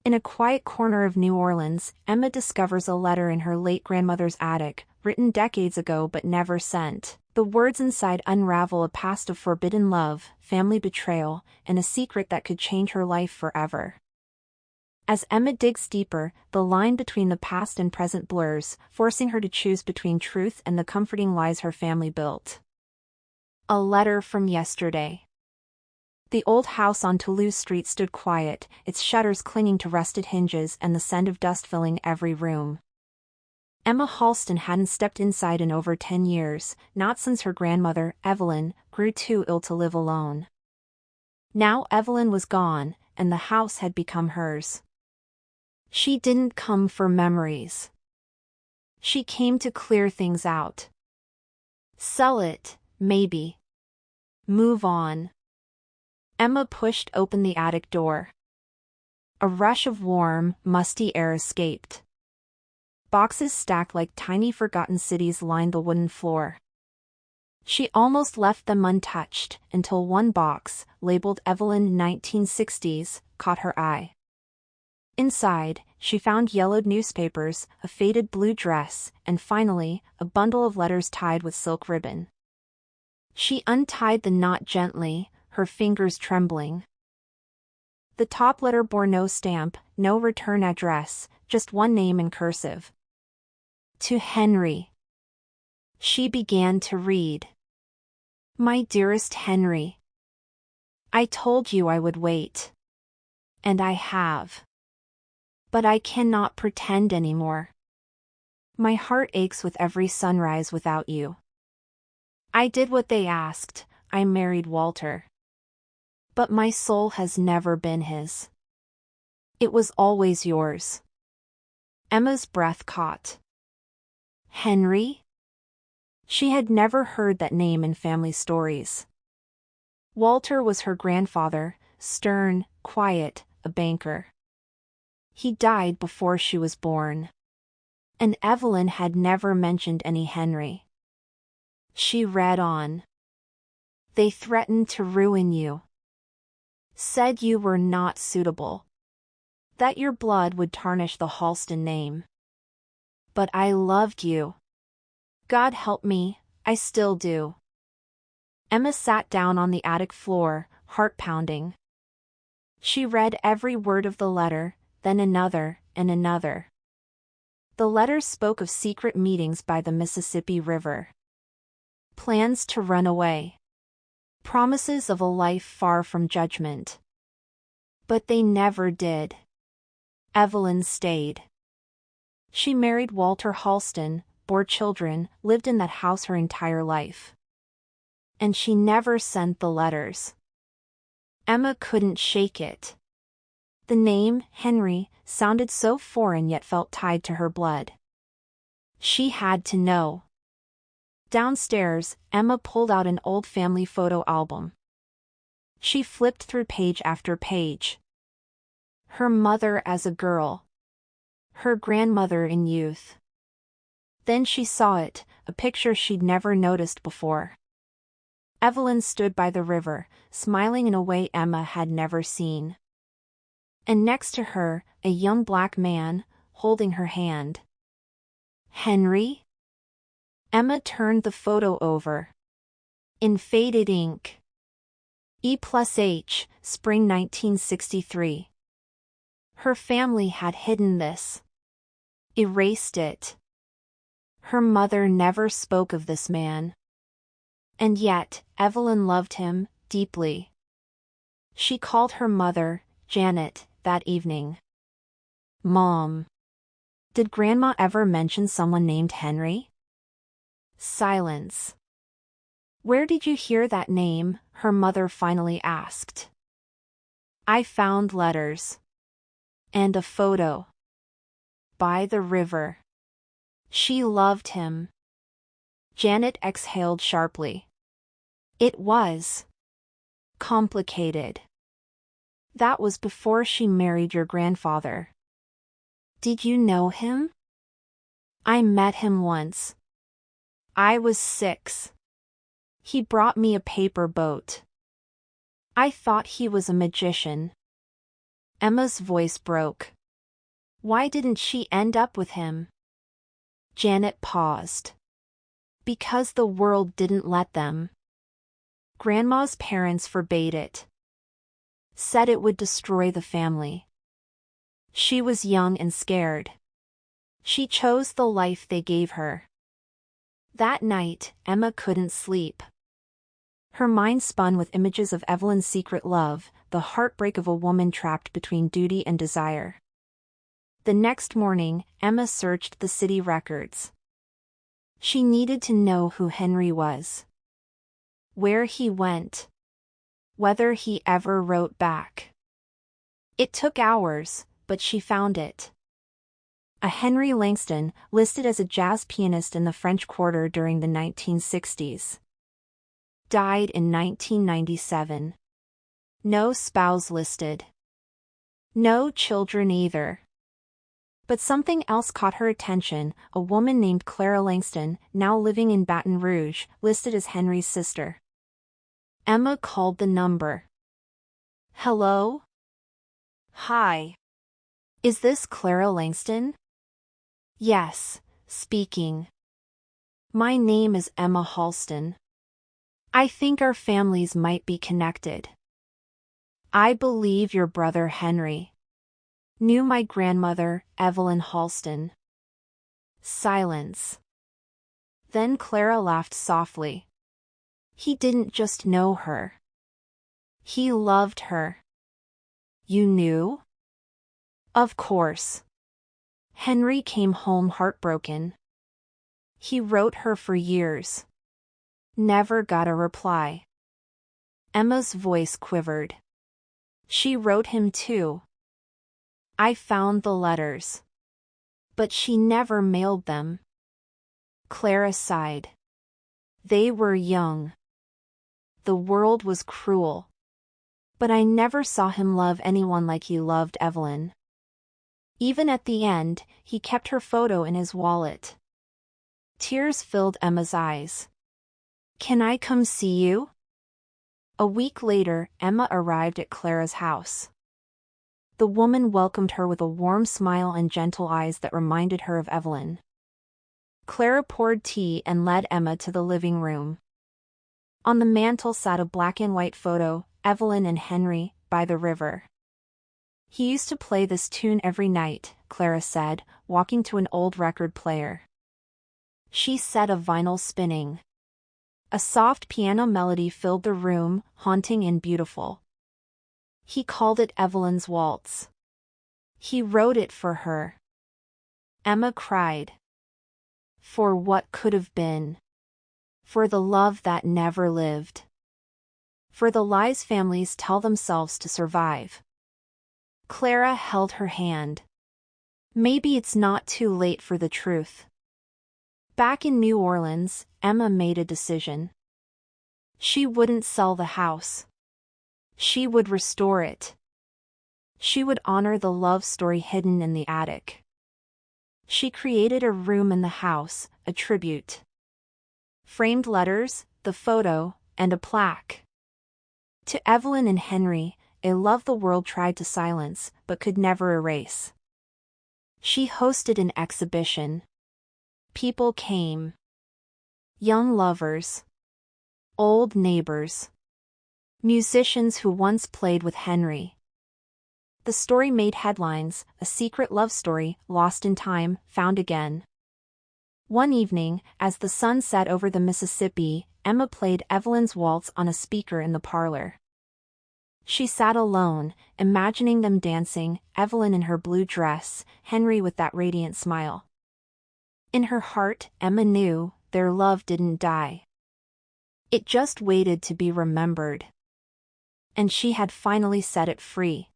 In a quiet corner of New Orleans, Emma discovers a letter in her late grandmother's attic, written decades ago but never sent. The words inside unravel a past of forbidden love, family betrayal, and a secret that could change her life forever. As Emma digs deeper, the line between the past and present blurs, forcing her to choose between truth and the comforting lies her family built. A letter from yesterday. The old house on Toulouse Street stood quiet, its shutters clinging to rusted hinges and the scent of dust filling every room. Emma Halston hadn't stepped inside in over 10 years, not since her grandmother, Evelyn, grew too ill to live alone. Now Evelyn was gone, and the house had become hers. She didn't come for memories. She came to clear things out. Sell it, maybe. Move on. Emma pushed open the attic door. A rush of warm, musty air escaped. Boxes stacked like tiny forgotten cities lined the wooden floor. She almost left them untouched until one box, labeled Evelyn 1960s, caught her eye. Inside, she found yellowed newspapers, a faded blue dress, and finally, a bundle of letters tied with silk ribbon. She untied the knot gently, her fingers trembling. The top letter bore no stamp, no return address, just one name in cursive. To Henry. She began to read. My dearest Henry. I told you I would wait. And I have. But I cannot pretend anymore. My heart aches with every sunrise without you. I did what they asked, I married Walter. But my soul has never been his. It was always yours. Emma's breath caught. Henry? She had never heard that name in family stories. Walter was her grandfather, stern, quiet, a banker. He died before she was born. And Evelyn had never mentioned any Henry. She read on. They threatened to ruin you. Said you were not suitable. That your blood would tarnish the Halston name. But I loved you. God help me, I still do. Emma sat down on the attic floor, heart pounding. She read every word of the letter, then another, and another. The letters spoke of secret meetings by the Mississippi River. Plans to run away. Promises of a life far from judgment. But they never did. Evelyn stayed. She married Walter Halston, bore children, lived in that house her entire life. And she never sent the letters. Emma couldn't shake it. The name, Henry, sounded so foreign yet felt tied to her blood. She had to know. Downstairs, Emma pulled out an old family photo album. She flipped through page after page. Her mother as a girl. Her grandmother in youth. Then she saw it, a picture she'd never noticed before. Evelyn stood by the river, smiling in a way Emma had never seen. And next to her, a young black man, holding her hand. Henry? Emma turned the photo over. In faded ink. E+H, spring 1963. Her family had hidden this. Erased it. Her mother never spoke of this man. And yet, Evelyn loved him, deeply. She called her mother, Janet, that evening. Mom. Did Grandma ever mention someone named Henry? Silence. Where did you hear that name? Her mother finally asked. I found letters. And a photo. By the river. She loved him. Janet exhaled sharply. It was complicated. That was before she married your grandfather. Did you know him? I met him once. I was 6. He brought me a paper boat. I thought he was a magician. Emma's voice broke. Why didn't she end up with him? Janet paused. Because the world didn't let them. Grandma's parents forbade it. Said it would destroy the family. She was young and scared. She chose the life they gave her. That night, Emma couldn't sleep. Her mind spun with images of Evelyn's secret love, the heartbreak of a woman trapped between duty and desire. The next morning, Emma searched the city records. She needed to know who Henry was. Where he went. Whether he ever wrote back. It took hours, but she found it. A Henry Langston, listed as a jazz pianist in the French Quarter during the 1960s. Died in 1997. No spouse listed. No children either. But something else caught her attention, a woman named Clara Langston, now living in Baton Rouge, listed as Henry's sister. Emma called the number. Hello? Hi. Is this Clara Langston? Yes, speaking. My name is Emma Halston. I think our families might be connected. I believe your brother Henry knew my grandmother, Evelyn Halston. Silence. Then Clara laughed softly. He didn't just know her. He loved her. You knew? Of course. Henry came home heartbroken. He wrote her for years. Never got a reply. Emma's voice quivered. She wrote him too. I found the letters. But she never mailed them. Clara sighed. They were young. The world was cruel. But I never saw him love anyone like he loved Evelyn. Even at the end, he kept her photo in his wallet. Tears filled Emma's eyes. Can I come see you? A week later, Emma arrived at Clara's house. The woman welcomed her with a warm smile and gentle eyes that reminded her of Evelyn. Clara poured tea and led Emma to the living room. On the mantel sat a black and white photo, Evelyn and Henry, by the river. He used to play this tune every night, Clara said, walking to an old record player. She set a vinyl spinning. A soft piano melody filled the room, haunting and beautiful. He called it Evelyn's Waltz. He wrote it for her. Emma cried. For what could have been. For the love that never lived. For the lies families tell themselves to survive. Clara held her hand. Maybe it's not too late for the truth. Back in New Orleans, Emma made a decision. She wouldn't sell the house. She would restore it. She would honor the love story hidden in the attic. She created a room in the house, a tribute. Framed letters, the photo, and a plaque. To Evelyn and Henry, a love the world tried to silence, but could never erase. She hosted an exhibition. People came. Young lovers. Old neighbors. Musicians who once played with Henry. The story made headlines, a secret love story, lost in time, found again. One evening, as the sun set over the Mississippi, Emma played Evelyn's Waltz on a speaker in the parlor. She sat alone, imagining them dancing, Evelyn in her blue dress, Henry with that radiant smile. In her heart, Emma knew, their love didn't die. It just waited to be remembered. And she had finally set it free.